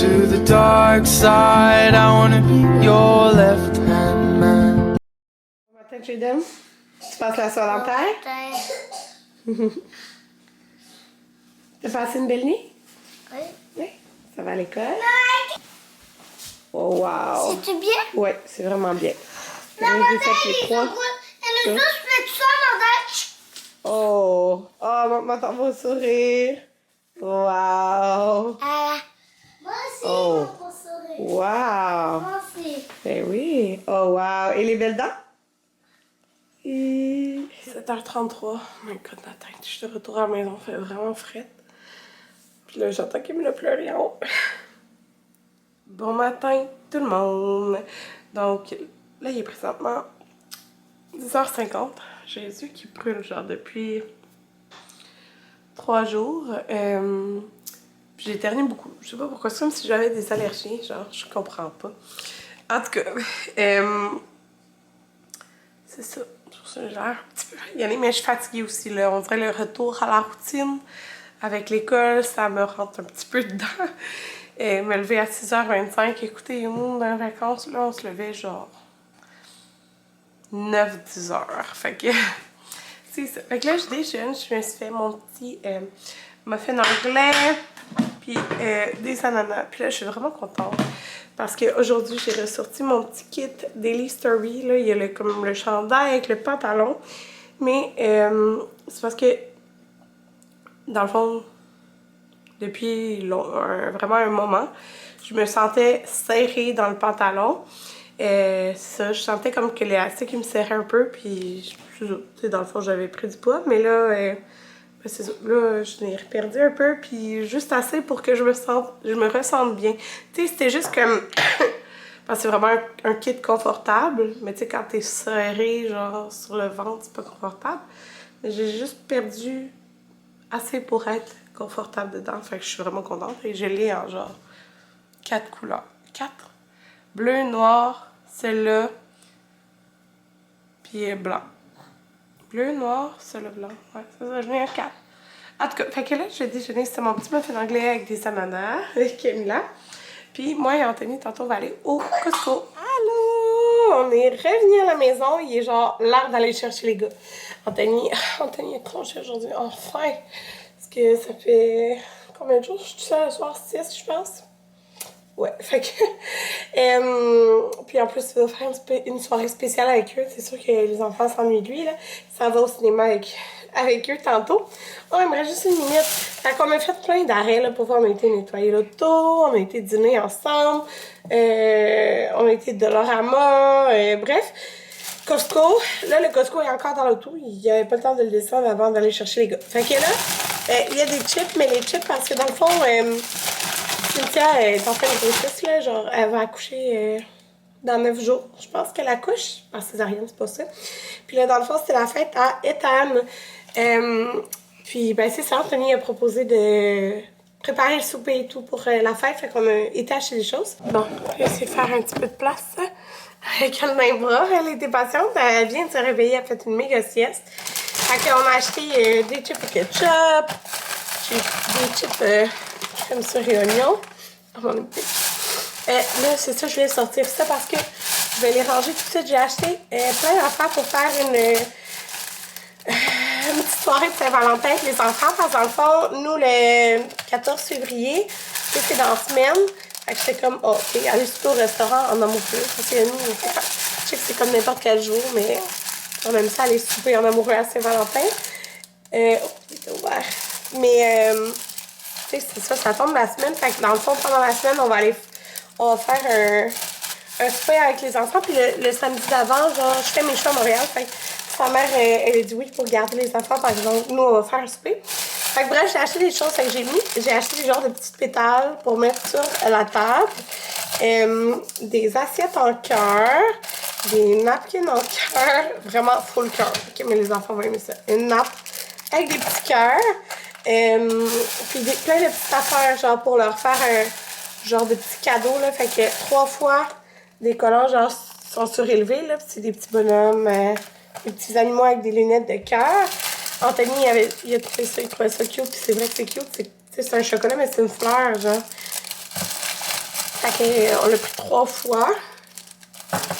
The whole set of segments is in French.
to the dark side. I wanna be your left-hand man. Bon matin, Jaden. Tu passes la Saint-Valentin? T'as passé une belle nuit? Oui. Oui. Ça va à l'école? Oh, wow! C'est-tu bien? Oui, c'est vraiment bien. La J'ai bataille, fait les trois. elle nous a fait ça, la Oh! Oh, maman, t'en vas sourire. Wow! Moi aussi, Oh. mon sourire. Wow! Moi aussi. Ben oui! Oh, wow! Et les belles dents? Et... 7h33. Oh my god, la tête. Je suis de retour à la maison. Il fait vraiment frais. Puis là, j'entends qu'il me l'a pleuré en haut. Bon matin, tout le monde! Donc, là, il est présentement 10h50. J'ai les yeux qui brûlent, genre, depuis 3 jours. Puis j'éternue beaucoup. Je sais pas pourquoi. C'est comme si j'avais des allergies. Genre, je comprends pas. En tout cas, c'est ça. Sur ce, genre, un petit peu. Mais je suis fatiguée aussi, là. On dirait le retour à la routine avec l'école, ça me rentre un petit peu dedans. Me lever à 6h25. Écoutez, nous, dans les vacances, là, on se levait genre 9-10 heures. Fait que c'est ça. Fait que là, je déjeune. Je me suis fait mon petit muffin anglais, puis des ananas. Puis là, je suis vraiment contente parce qu'aujourd'hui, j'ai ressorti mon petit kit Daily Story. Là, il y a comme le chandail avec le pantalon. Mais c'est parce que, dans le fond, depuis vraiment un moment, je me sentais serrée dans le pantalon. Ça, je sentais comme que l'élastique me serrait un peu, puis dans le fond j'avais pris du poids, mais là, ben, c'est ça, là je l'ai perdu un peu, puis juste assez pour que je me ressente bien. Tu sais, c'était juste comme, parce que c'est vraiment un kit confortable, mais tu sais, quand t'es serré, genre sur le ventre, c'est pas confortable. J'ai juste perdu assez pour être confortable dedans, fait que je suis vraiment contente, et je l'ai en genre 4 couleurs. 4? Bleu, noir, celle-là, puis blanc. Bleu, noir, celle-là, blanc. Ouais, c'est ça, je l'ai en 4. En tout cas, fait que là, je vais déjeuner, c'était mon petit muffin anglais avec des ananas, avec Camilla. Puis moi et Anthony, tantôt, on va aller au Costco. Allô! On est revenu à la maison, il est genre l'heure d'aller chercher les gars. Anthony est congé aujourd'hui, enfin! Parce que ça fait combien de jours? Je suis seule le soir, 6, je pense. Ouais, fait que... puis en plus, il va faire une soirée spéciale avec eux. C'est sûr que les enfants s'ennuient de lui, là. Ça va au cinéma avec eux tantôt. Oh, il me reste juste une minute. Fait qu'on a fait plein d'arrêts, là, pour voir. On a été nettoyer l'auto, on a été dîner ensemble, on a été Dollarama, bref. Costco. Là, le Costco est encore dans l'auto. Il n'y avait pas le temps de le descendre avant d'aller chercher les gars. Fait que là, il y a des chips, mais les chips, parce que dans le fond... Cynthia est en fin de grossesse, là, genre, elle va accoucher dans 9 jours. Je pense qu'elle accouche, par césarienne, c'est pas ça. Puis là, dans le fond, c'était la fête à Ethan. Puis, ben, c'est ça, Anthony a proposé de préparer le souper et tout pour la fête, fait qu'on a été acheter des choses. Bon, je vais essayer de faire un petit peu de place, avec elle dans les bras. Elle était patiente, elle vient de se réveiller, elle a fait une méga sieste. Fait qu'on a acheté des chips au ketchup, des chips... crème sur et oignon. Oh, mon épée. Là, c'est ça, je vais sortir ça parce que je vais les ranger tout de suite. J'ai acheté plein d'affaires pour faire une petite soirée de Saint-Valentin avec les enfants. Parce que dans le fond, nous, le 14 février, c'est dans la semaine. Fait que j'étais comme, oh, ok, aller souper au restaurant en amoureux. Parce que nous, je sais que c'est comme n'importe quel jour, mais on aime ça aller souper en amoureux à Saint-Valentin. Oh, il était ouvert. Mais... tu sais, c'est ça, ça tombe la semaine. Fait que dans le fond, pendant la semaine, on va faire un souper avec les enfants. Puis le samedi d'avant, genre, je fais mes choix à Montréal. Fait que sa mère, elle a dit oui pour garder les enfants. Par exemple, nous, on va faire un souper. Fait que bref, j'ai acheté des choses. Fait que j'ai acheté des genres de petites pétales pour mettre sur la table. Des assiettes en cœur. Des napkins en cœur. Vraiment full cœur. Ok, mais les enfants vont aimer ça. Une nappe avec des petits cœurs. Puis plein de petites affaires, genre pour leur faire un genre de petits cadeaux, là. Fait que 3 fois des collants, genre, sont surélevés, là. C'est des petits bonhommes, des petits animaux avec des lunettes de cœur. Anthony, il a trouvé ça, il trouvait ça cute, puis c'est vrai que c'est cute. C'est un chocolat, mais c'est une fleur, genre. Fait qu'on l'a pris 3 fois.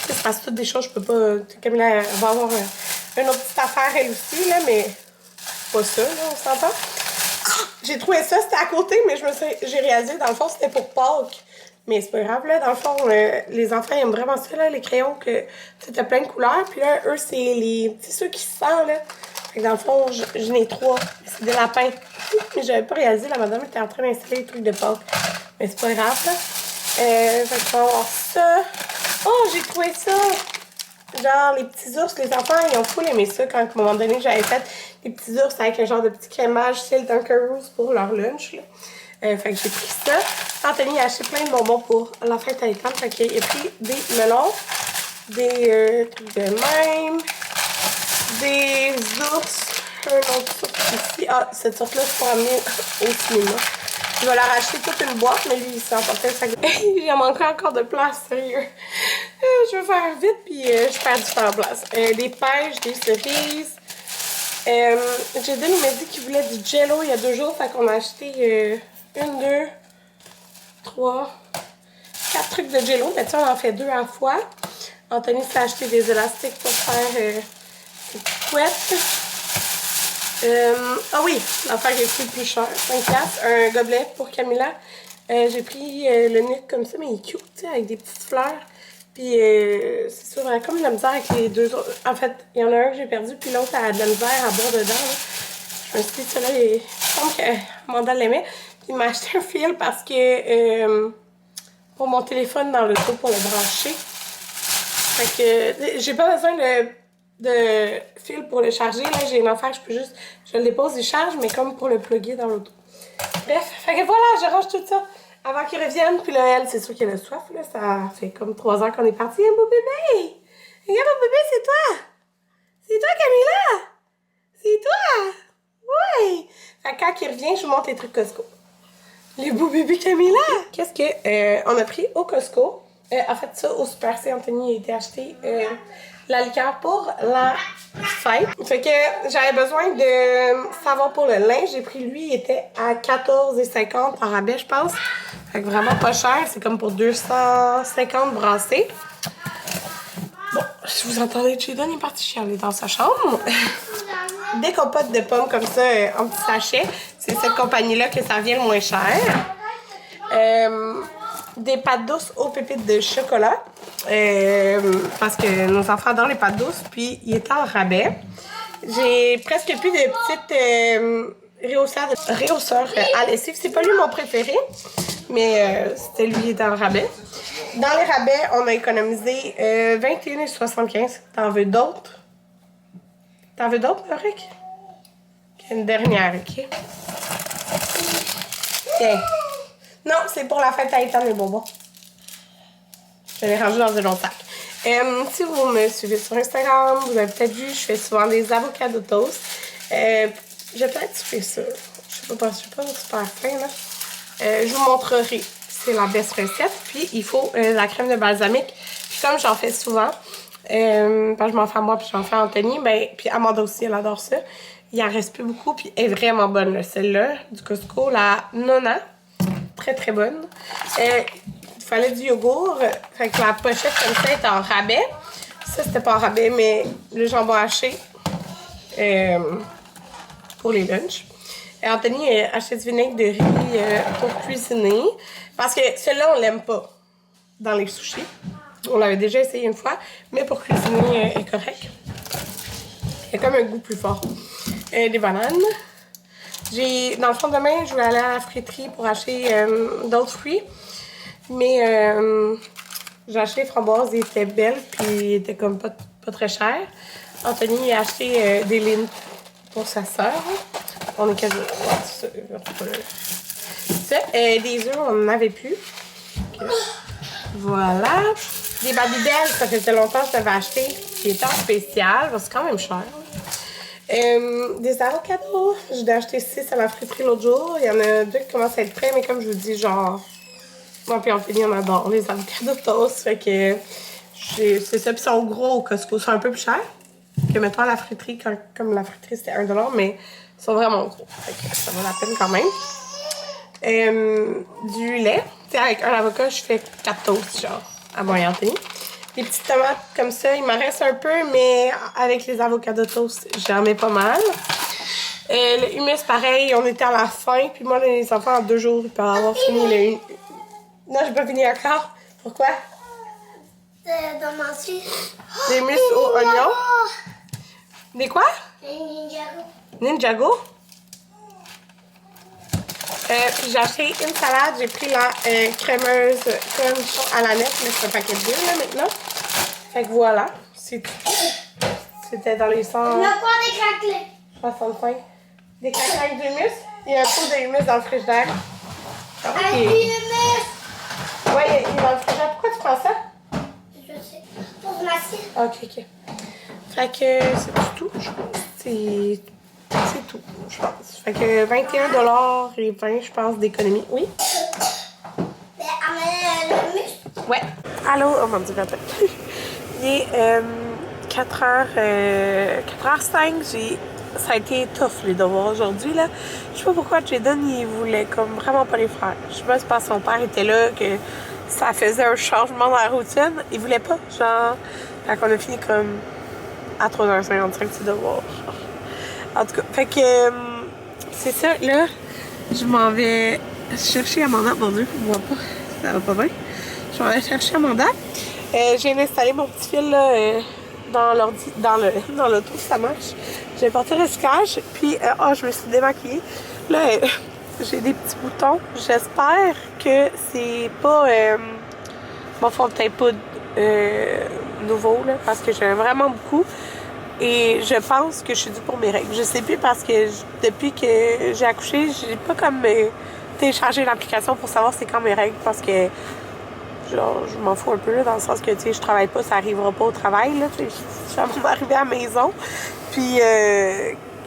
C'est parce que toutes des choses, je peux pas... Camilla va avoir une autre petite affaire, elle aussi, là, mais pas ça, là, on s'entend. J'ai trouvé ça, c'était à côté, mais j'ai réalisé, dans le fond, c'était pour Pâques. Mais c'est pas grave, là, dans le fond, les enfants aiment vraiment ça, là, les crayons, que t'as plein de couleurs. Puis là, eux, c'est les... C'est ceux qui se sentent, là. Fait que dans le fond, j'en ai 3. C'est des lapins. Mais j'avais pas réalisé, la madame était en train d'installer les trucs de Pâques. Mais c'est pas grave, là. Fait qu'on va avoir ça. Oh, j'ai trouvé ça! Genre, les petits ours, les enfants, ils ont full aimé ça quand, à un moment donné, j'avais fait des petits ours avec un genre de petit crémage style Dunkaroos pour leur lunch, là. Fait que j'ai pris ça. Anthony a acheté plein de bonbons pour la fête à l'école. Fait qu'il a pris des melons, des trucs de même, des ours, un autre ours ici. Ah, cette sorte-là, c'est pour amener au cinéma. Je vais leur acheter toute une boîte, mais lui, il s'est emporté. Il en manquait encore de place, sérieux. Je vais faire vite, puis je perds du temps en place. Des pêches, des cerises. Jaden m'a dit qu'il voulait du jello il y a 2 jours, fait qu'on a acheté 1, 2, 3, 4 trucs de jello. Mais tu sais, on en fait 2 à la fois. Anthony s'est acheté des élastiques pour faire des couettes. Ah oui, l'affaire qui est le plus cher, 5$, un gobelet pour Camilla. J'ai pris le nuque comme ça, mais il est cute, tu sais, avec des petites fleurs. Puis c'est sûr, elle a comme de la misère avec les 2 autres. En fait, il y en a un que j'ai perdu, puis l'autre a de la misère à boire dedans. Là. Je me suis dit, celui-là, je pense que Amanda l'aimait. Puis il m'a acheté un fil parce que pour mon téléphone dans le dos pour le brancher. Fait que j'ai pas besoin de fil pour le charger. Là, j'ai une affaire, je le dépose, il charge, mais comme pour le plugger dans l'auto. Bref, fait que voilà, je range tout ça avant qu'ils reviennent. Puis là, elle, c'est sûr qu'elle a soif. Là, ça fait comme 3 heures qu'on est parti. Un beau bébé! Regarde, mon bébé, c'est toi! C'est toi, Camilla! C'est toi! Oui! Fait que quand il revient, je vous montre les trucs Costco. Les beaux bébés Camilla! Qu'est-ce que on a pris au Costco? En fait, ça, au Super C, Anthony a été acheté la liqueur pour la fête. Fait que j'avais besoin de savon pour le linge. J'ai pris lui, il était à 14,50 en rabais, je pense. Fait que vraiment pas cher. C'est comme pour 250 brassés. Bon, si vous entendez, Jaden est parti chialer dans sa chambre. Des compotes de pommes comme ça en petit sachet. C'est cette compagnie-là que ça vient le moins cher. Des pâtes douces aux pépites de chocolat. Parce que nos enfants adorent les pâtes douces. Puis, il est en rabais. J'ai presque plus de petites réhausseurs à lessive. C'est pas lui mon préféré. Mais c'était lui qui était en rabais. Dans les rabais, on a économisé 21,75. T'en veux d'autres? T'en veux d'autres, Rick? Une dernière, ok? Tiens. Non, c'est pour la fête à Ethan, les bonbons. Je l'ai rangé dans un long sac. Si vous me suivez sur Instagram, vous avez peut-être vu, je fais souvent des avocado toast. Je vais peut-être faire ça. Je sais pas super fin, là. Je vous montrerai. C'est la best recette. Puis, il faut la crème de balsamique. Puis, comme j'en fais souvent, parce que je m'en fais à moi, puis j'en fais à Anthony, ben, puis Amanda aussi, elle adore ça. Il en reste plus beaucoup, puis elle est vraiment bonne, celle-là, du Costco, la Nona. Très, très bonne. Il fallait du yogourt. Fait que la pochette comme ça est en rabais. Ça, c'était pas en rabais, mais le jambon haché pour les lunchs. Et Anthony a acheté du vinaigre de riz pour cuisiner. Parce que celui-là, on l'aime pas dans les sushis. On l'avait déjà essayé une fois, mais pour cuisiner, est correct. Il y a comme un goût plus fort. Des bananes. Dans le fond, demain, je vais aller à la fruiterie pour acheter d'autres fruits. Mais j'ai acheté les framboises, ils étaient belles, puis ils étaient comme pas très chers. Anthony a acheté des limes pour sa soeur. On est quasiment... des œufs, on n'en avait plus. Donc, voilà. Des Babybel, ça faisait longtemps que je l'avais acheté. Qui était en spécial, c'est quand même cher. Des avocados. J'ai acheté 6 à la friterie l'autre jour. Il y en a 2 qui commencent à être prêts, mais comme je vous dis, genre... Moi puis Anthony, on adore les avocados toast. Fait que c'est ça. Puis ils sont gros au Costco. Ils sont un peu plus chers que, mettons, à la friterie. Comme la friterie, c'était 1$, mais ils sont vraiment gros. Fait que ça vaut la peine quand même. du lait. Tu sais, avec un avocat, je fais 4 toasts, genre, à moi et Anthony. Des petites tomates comme ça, il m'en reste un peu, mais avec les avocats de toast, j'en mets pas mal. Le hummus, pareil, on était à la fin, puis moi, les enfants, en 2 jours, ils peuvent avoir fini le hummus. Non, j'ai pas fini encore. Pourquoi? Dans ma suite. Des hummus aux oignons. Des quoi? Ninjago. Ninjago. Puis j'ai acheté une salade, j'ai pris la crémeuse cornichon à la nette, mais c'est un paquet de billes là maintenant. Fait que voilà, c'est tout. C'était dans les 100. Il y a quoi des craquelets? 65. Des craquelins d'humus. Il y a un pot de humus dans le frigidaire. Un hummus. Ouais, il est dans le frigidaire. Pourquoi tu prends ça? Je sais. Pour masser. Ok. Fait que c'est tout, je pense. C'est tout, je pense. Fait que 21$ et 20, je pense, d'économie. Oui? Mais amène le muscle. Ouais. Allô? Oh mon dieu, attends. Il est 4h05. Ça a été tough les devoirs aujourd'hui, là. Je sais pas pourquoi Jaden, il voulait comme vraiment pas les faire. Je sais pas si parce que son père était là, que ça faisait un changement dans la routine. Il voulait pas, genre. Fait qu'on a fini comme à 3h55 ses devoirs. En tout cas, fait que c'est ça, là. Je m'en vais chercher Amanda. Mon dieu, je vois pas. Ça va pas bien. Je m'en vais chercher Amanda. J'ai installé mon petit fil là, dans l'auto, ça marche. J'ai porté le recyclage, puis je me suis démaquillée. Là, j'ai des petits boutons. J'espère que c'est pas mon fond de teint poudre nouveau, là, parce que j'en ai vraiment beaucoup. Et je pense que je suis due pour mes règles. Je sais plus parce que depuis que j'ai accouché, j'ai pas comme téléchargé l'application pour savoir c'est quand mes règles, parce que genre, je m'en fous un peu, là, dans le sens que, tu sais, je travaille pas, ça arrivera pas au travail, là, tu sais, ça va m'arriver à la maison, puis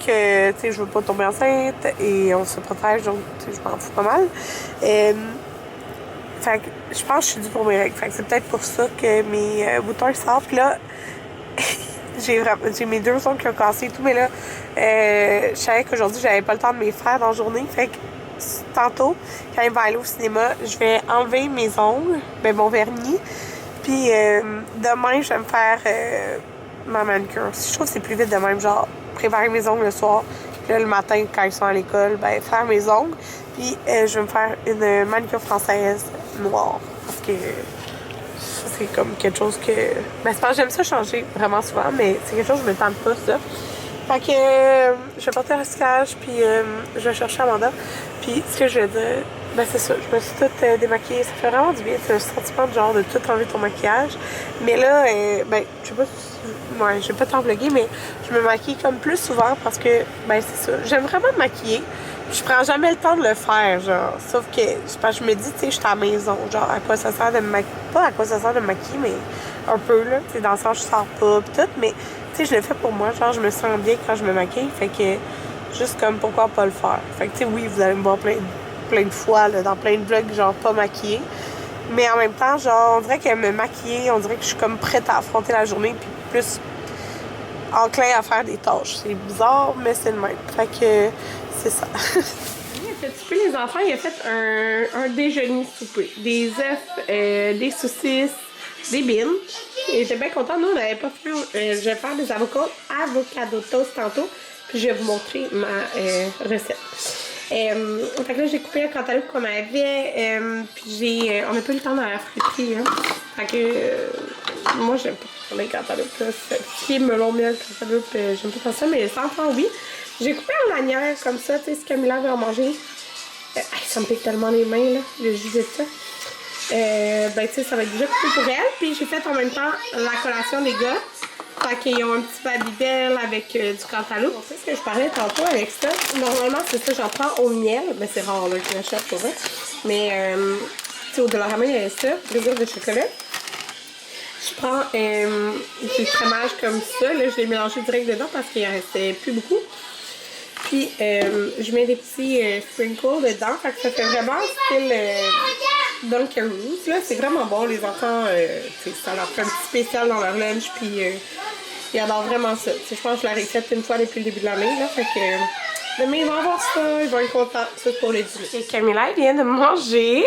que, tu sais, je veux pas tomber enceinte, et on se protège, donc, tu sais, je m'en fous pas mal. Fait que, je pense que je suis due pour mes règles, fait que c'est peut-être pour ça que mes boutons sortent, puis là, j'ai mes 2 ongles qui ont cassé et tout, mais là, je savais qu'aujourd'hui, j'avais pas le temps de me faire dans la journée, fait que tantôt, quand il va aller au cinéma, je vais enlever mes ongles, mon vernis, puis demain, je vais me faire ma manucure. Je trouve que c'est plus vite de même, genre, préparer mes ongles le soir, puis là, le matin, quand ils sont à l'école, faire mes ongles, puis je vais me faire une manucure française noire, parce que c'est comme quelque chose que... c'est parce que j'aime ça changer vraiment souvent, mais c'est quelque chose que je me tente pas, ça. Fait que je vais porter un recyclage, puis je vais chercher Amanda. Puis ce que je vais dire, c'est ça, je me suis toute démaquillée. Ça fait vraiment du bien, c'est un sentiment de genre de tout enlever ton maquillage. Mais là, je sais pas si... Ouais, je vais pas t'en vlogger, mais je me maquille comme plus souvent parce que, c'est ça, j'aime vraiment me maquiller. Je prends jamais le temps de le faire, genre. Sauf que, je me dis, tu sais, je suis à la maison, genre, à quoi ça sert de me maquiller. Pas à quoi ça sert de me maquiller, mais un peu, là. Tu sais, dans le sens, je sors pas, pis tout, mais, tu sais, je le fais pour moi, genre, je me sens bien quand je me maquille, fait que, juste comme, pourquoi pas le faire. Fait que, tu sais, oui, vous allez me voir plein de fois, là, dans plein de vlogs, genre, pas maquillée. Mais en même temps, genre, on dirait que me maquiller, on dirait que je suis comme prête à affronter la journée, puis plus enclin à faire des tâches. C'est bizarre, mais c'est le même. Fait que, c'est ça. Petit peu, les enfants, il a fait un déjeuner souper. Des œufs, des saucisses, des bines. Et j'étais bien contente. Nous, on n'avait pas fait... je vais faire des avocado toast tantôt. Puis je vais vous montrer ma recette. Fait que là, j'ai coupé un cantaloupe qu'on avait. Puis on n'a pas eu le temps de la friter. Hein. Fait que moi, j'aime pas les cantaloupes. Ce qui est melon, miel, cantaloupe, j'aime pas ça. Mais les enfants, oui. J'ai coupé en lanière comme ça, tu sais, ce Camilla veut en manger. Ça me pique tellement les mains, là, de juger ça. Tu sais, ça va être déjà coupé pour elle. Puis j'ai fait en même temps la collation des gars. Fait qu'ils ont un petit Babybel avec du cantaloupe. C'est ce que je parlais tantôt avec ça. Normalement, c'est ça, j'en prends au miel. Mais c'est rare, là, que j'achète pour eux. Mais, tu sais, au Dollarama, il y avait ça, des œufs de chocolat. Je prends du fromage comme ça. Là, je l'ai mélangé direct dedans parce qu'il en restait plus beaucoup. Puis, je mets des petits sprinkles dedans. Fait que ça fait vraiment style Dunkaroos. Là, c'est vraiment bon. Les enfants, ça leur fait un petit spécial dans leur lunch. Puis, ils adorent vraiment ça. T'sais, je pense que je la récepte une fois depuis le début de l'année. Fait que Demain, il va avoir ça. Il va être content. Ça, c'est pour les dîners. Et Camilla, elle vient de manger.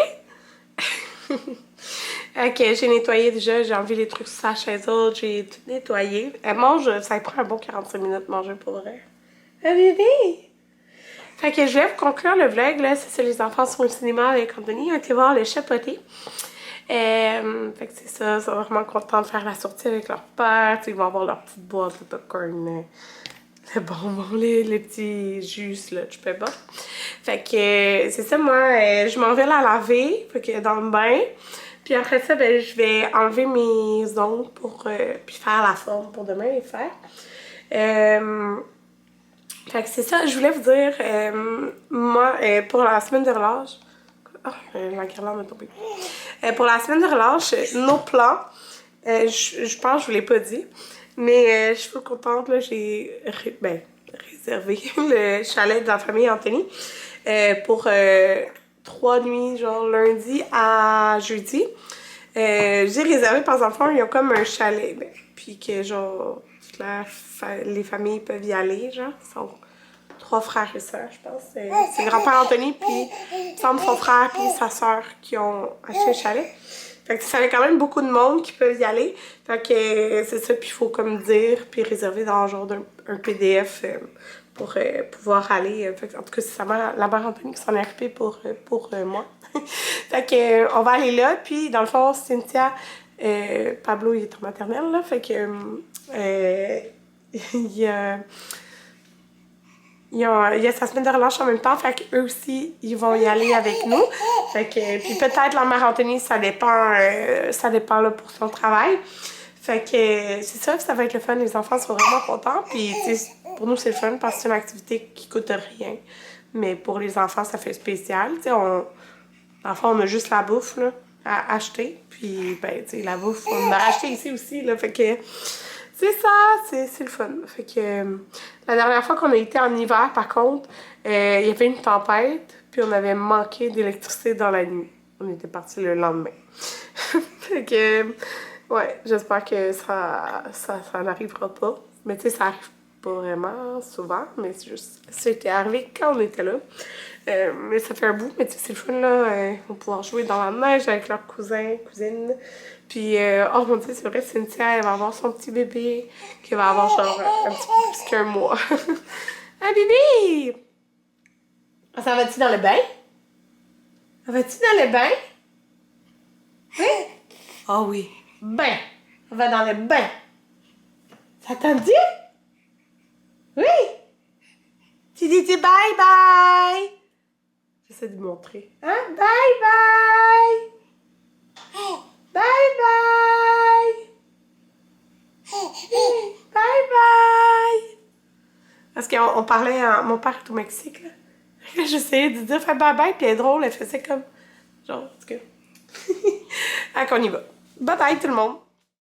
Ok, j'ai nettoyé déjà. J'ai enlevé les trucs sur sa chaise haute. J'ai tout nettoyé. Elle mange. Ça lui prend un bon 45 minutes de manger pour vrai. Ah, bébé! Fait que je vais vous conclure le vlog, là. C'est ça, les enfants sont au cinéma avec Anthony. Ils ont été voir le chapoté. Fait que c'est ça, ils sont vraiment contents de faire la sortie avec leur père. Ils vont avoir leur petite boîte de popcorn, le bonbon, les petits jus, là, je peux pas. Fait que c'est ça, moi, je m'en vais la laver, fait que dans le bain. Puis après ça, ben, je vais enlever mes ongles pour puis faire la forme pour demain les faire. Fait que c'est ça, je voulais vous dire, moi, pour la semaine de relâche, la guirlande est tombée. Pour la semaine de relâche, nos plans, je pense que je vous l'ai pas dit, mais je suis contente, là, j'ai réservé le chalet de la famille Anthony pour 3 nuits, genre lundi à jeudi. J'ai réservé parce qu'en fond, il y a comme un chalet, puis que genre, les familles peuvent y aller, genre, ils sont 3 frères et sœurs, je pense. C'est grand-père Anthony, puis il semble son frère puis sa sœur qui ont acheté le chalet. Fait que ça fait quand même beaucoup de monde qui peuvent y aller. Fait que c'est ça, puis il faut comme dire, puis réserver dans genre un PDF pour pouvoir aller. Fait que, en tout cas, c'est la mère Anthony qui s'en est occupée pour moi. Fait que on va aller là, puis dans le fond, Cynthia, Pablo, il est en maternelle, là, fait que il y a sa semaine de relâche en même temps, fait qu'eux aussi, ils vont y aller avec nous. Fait que, puis peut-être la mère Anthony, ça dépend là, pour son travail. Fait que c'est ça va être le fun, les enfants sont vraiment contents. Puis pour nous, c'est le fun parce que c'est une activité qui coûte rien. Mais pour les enfants, ça fait spécial. Enfin, on a juste la bouffe là, à acheter. Puis, ben, tu sais, la bouffe, on l'a acheté ici aussi, là. Fait que c'est ça, c'est le fun. Fait que la dernière fois qu'on a été en hiver, par contre, il y avait une tempête, puis on avait manqué d'électricité dans la nuit. On était parti le lendemain. Fait que, ouais, j'espère que ça n'arrivera pas. Mais tu sais, ça arrive pas vraiment souvent, mais c'est juste, c'était arrivé quand on était là. Mais ça fait un bout, mais tu sais, c'est le fun, là. Ils vont pouvoir jouer dans la neige avec leurs cousins, cousines. Puis, oh mon Dieu, c'est vrai, Cynthia, elle va avoir son petit bébé, qui va avoir genre un petit peu plus qu'un mois. Un bébé! Ça va-tu dans le bain? Ça va-tu dans le bain? Oui? Oh oui, bain! On va dans le bain. Ça t'a dit? Oui! Tu dis bye bye! J'essaie de montrer. Hein? Bye bye! Bye bye! Bye bye! Parce qu'on parlait, mon père est au Mexique, là. J'essayais de dire fais bye bye, puis elle est drôle, elle faisait comme. Genre, en tout cas. Allez, qu'on y va. Bye bye tout le monde!